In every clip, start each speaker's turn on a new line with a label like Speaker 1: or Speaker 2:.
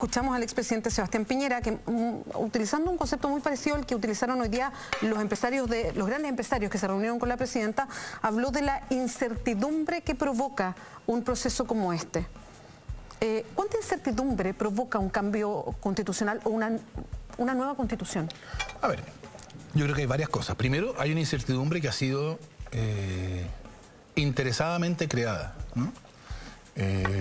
Speaker 1: escuchamos al expresidente Sebastián Piñera, que utilizando un concepto muy parecido al que utilizaron hoy día los grandes empresarios que se reunieron con la presidenta, habló de la incertidumbre que provoca un proceso como este. ¿Cuánta incertidumbre provoca un cambio constitucional o una nueva constitución?
Speaker 2: A ver, yo creo que hay varias cosas. Primero, hay una incertidumbre que ha sido interesadamente creada, ¿no?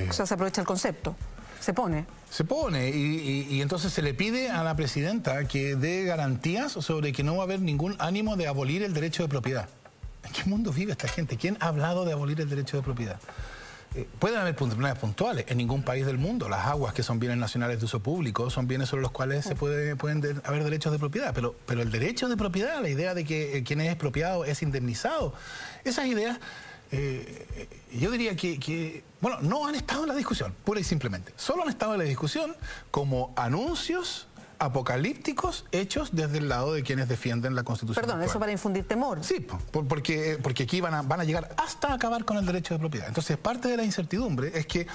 Speaker 1: O sea, se aprovecha el concepto, se pone.
Speaker 2: Se pone y entonces se le pide a la presidenta que dé garantías sobre que no va a haber ningún ánimo de abolir el derecho de propiedad. ¿En qué mundo vive esta gente? ¿Quién ha hablado de abolir el derecho de propiedad? Pueden haber problemas puntuales. En ningún país del mundo las aguas, que son bienes nacionales de uso público, son bienes sobre los cuales pueden haber derechos de propiedad. Pero el derecho de propiedad, la idea de que quien es expropiado es indemnizado, esas ideas, yo diría que, bueno, no han estado en la discusión, pura y simplemente. Solo han estado en la discusión como anuncios apocalípticos hechos desde el lado de quienes defienden la Constitución.
Speaker 1: Perdón,
Speaker 2: actual.
Speaker 1: ¿eso para infundir temor?
Speaker 2: Sí, porque aquí van a llegar hasta acabar con el derecho de propiedad. Entonces, parte de la incertidumbre es que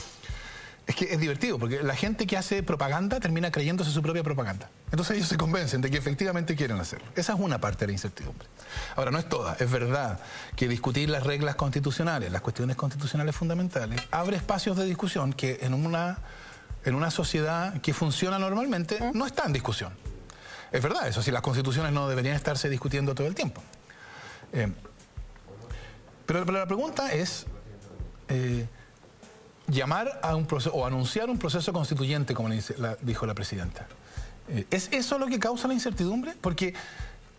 Speaker 2: es divertido, porque la gente que hace propaganda termina creyéndose su propia propaganda. Entonces ellos se convencen de que efectivamente quieren hacerlo. Esa es una parte de la incertidumbre. Ahora, no es toda. Es verdad que discutir las reglas constitucionales, las cuestiones constitucionales fundamentales, abre espacios de discusión que en una sociedad que funciona normalmente no está en discusión. Es verdad eso, si las constituciones no deberían estarse discutiendo todo el tiempo. Pero la pregunta es llamar a un proceso o anunciar un proceso constituyente, como dijo la presidenta. ¿Es eso lo que causa la incertidumbre? Porque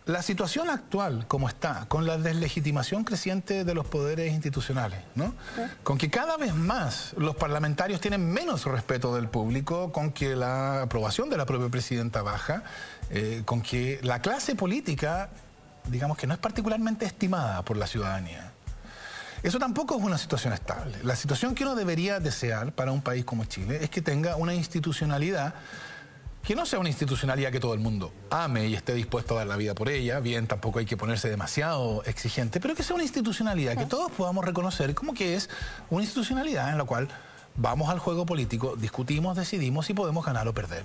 Speaker 2: la situación actual, como está, con la deslegitimación creciente de los poderes institucionales, ¿no? Con que cada vez más los parlamentarios tienen menos respeto del público, con que la aprobación de la propia presidenta baja, con que la clase política, digamos que no es particularmente estimada por la ciudadanía. Eso tampoco es una situación estable. La situación que uno debería desear para un país como Chile es que tenga una institucionalidad que no sea una institucionalidad que todo el mundo ame y esté dispuesto a dar la vida por ella. Bien, tampoco hay que ponerse demasiado exigente, pero que sea una institucionalidad que todos podamos reconocer como que es una institucionalidad en la cual vamos al juego político, discutimos, decidimos y podemos ganar o perder.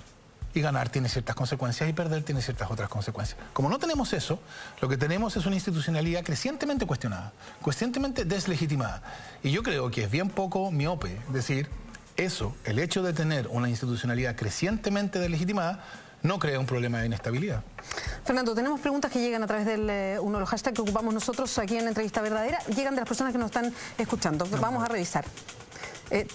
Speaker 2: Y ganar tiene ciertas consecuencias y perder tiene ciertas otras consecuencias. Como no tenemos eso, lo que tenemos es una institucionalidad crecientemente cuestionada, crecientemente deslegitimada. Y yo creo que es bien poco miope decir eso, el hecho de tener una institucionalidad crecientemente deslegitimada, no crea un problema de inestabilidad.
Speaker 1: Fernando, tenemos preguntas que llegan a través de uno de los hashtags que ocupamos nosotros aquí en la Entrevista Verdadera. Llegan de las personas que nos están escuchando. Vamos a revisar.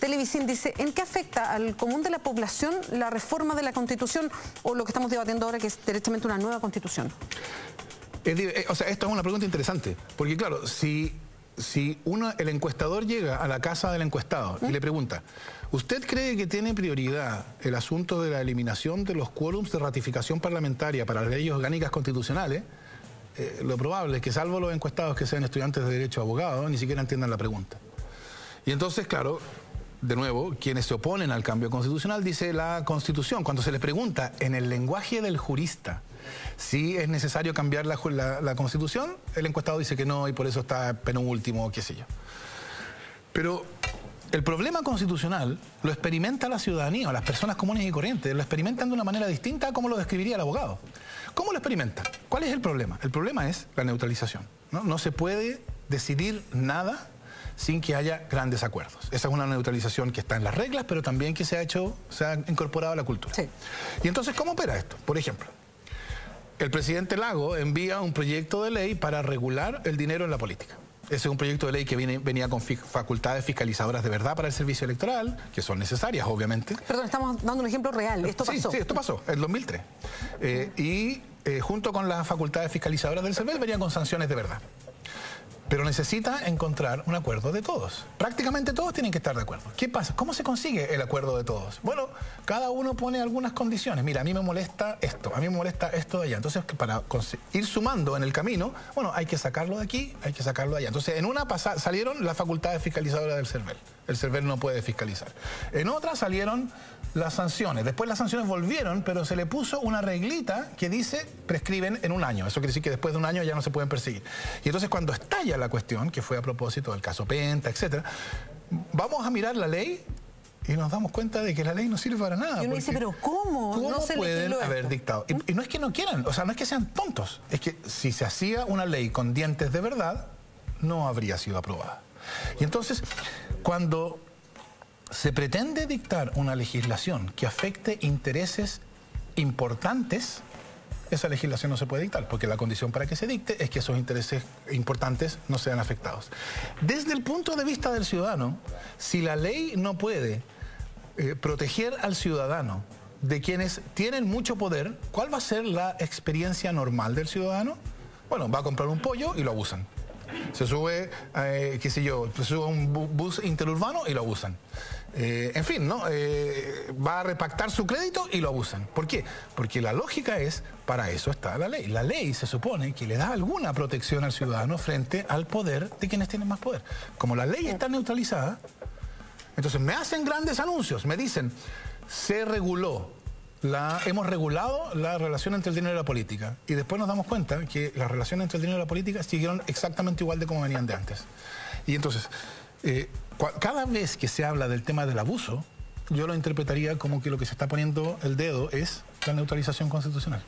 Speaker 1: Televicín dice, ¿en qué afecta al común de la población la reforma de la Constitución o lo que estamos debatiendo ahora, que es derechamente una nueva Constitución?
Speaker 2: O sea, esto es una pregunta interesante, porque claro, si el encuestador llega a la casa del encuestado y le pregunta, ¿usted cree que tiene prioridad el asunto de la eliminación de los quórums de ratificación parlamentaria para las leyes orgánicas constitucionales? Lo probable es que, salvo los encuestados que sean estudiantes de Derecho o abogados, ni siquiera entiendan la pregunta. Y entonces, claro, de nuevo, quienes se oponen al cambio constitucional, dice la Constitución, cuando se les pregunta en el lenguaje del jurista si es necesario cambiar la Constitución, el encuestado dice que no y por eso está penúltimo, qué sé yo. Pero el problema constitucional lo experimenta la ciudadanía o las personas comunes y corrientes, lo experimentan de una manera distinta a como lo describiría el abogado. ¿Cómo lo experimentan? ¿Cuál es el problema? El problema es la neutralización, ¿no? No se puede decidir nada sin que haya grandes acuerdos. Esa es una neutralización que está en las reglas, pero también que se ha incorporado a la cultura. Sí. Y entonces, ¿cómo opera esto? Por ejemplo, el presidente Lago envía un proyecto de ley para regular el dinero en la política. Ese es un proyecto de ley que venía con facultades fiscalizadoras de verdad para el servicio electoral, que son necesarias, obviamente.
Speaker 1: Perdón, estamos dando un ejemplo real. Esto pasó.
Speaker 2: Sí, esto pasó, en 2003. Junto con las facultades fiscalizadoras del CERVEL venía con sanciones de verdad. Pero necesita encontrar un acuerdo de todos. Prácticamente todos tienen que estar de acuerdo. ¿Qué pasa? ¿Cómo se consigue el acuerdo de todos? Bueno, cada uno pone algunas condiciones. Mira, a mí me molesta esto, a mí me molesta esto de allá. Entonces, para ir sumando en el camino, bueno, hay que sacarlo de aquí, hay que sacarlo de allá. Entonces, en una salieron las facultades fiscalizadoras del CERVEL. El CERVEL no puede fiscalizar. En otra salieron las sanciones. Después las sanciones volvieron, pero se le puso una reglita que dice prescriben en un año. Eso quiere decir que después de un año ya no se pueden perseguir. Y entonces, cuando estalla la cuestión, que fue a propósito del caso Penta, etcétera, vamos a mirar la ley y nos damos cuenta de que la ley no sirve para nada.
Speaker 1: Y uno dice, pero ¿cómo?
Speaker 2: ¿Cómo
Speaker 1: no se
Speaker 2: pueden haber
Speaker 1: esto.
Speaker 2: dictado? Y no es que no quieran, o sea, no es que sean tontos, es que si se hacía una ley con dientes de verdad, no habría sido aprobada. Y entonces, cuando se pretende dictar una legislación que afecte intereses importantes, esa legislación no se puede dictar, porque la condición para que se dicte es que esos intereses importantes no sean afectados. Desde el punto de vista del ciudadano, si la ley no puede proteger al ciudadano de quienes tienen mucho poder, ¿cuál va a ser la experiencia normal del ciudadano? Bueno, va a comprar un pollo y lo abusan. Se sube, qué sé yo, se sube a un bus interurbano y lo abusan. En fin, ¿no? Va a repactar su crédito y lo abusan. ¿Por qué? Porque la lógica es, para eso está la ley. La ley se supone que le da alguna protección al ciudadano frente al poder de quienes tienen más poder. Como la ley está neutralizada, entonces me hacen grandes anuncios, me dicen, hemos regulado la relación entre el dinero y la política. Y después nos damos cuenta que las relaciones entre el dinero y la política siguieron exactamente igual de como venían de antes. Y entonces, cada vez que se habla del tema del abuso, yo lo interpretaría como que lo que se está poniendo el dedo es la neutralización constitucional.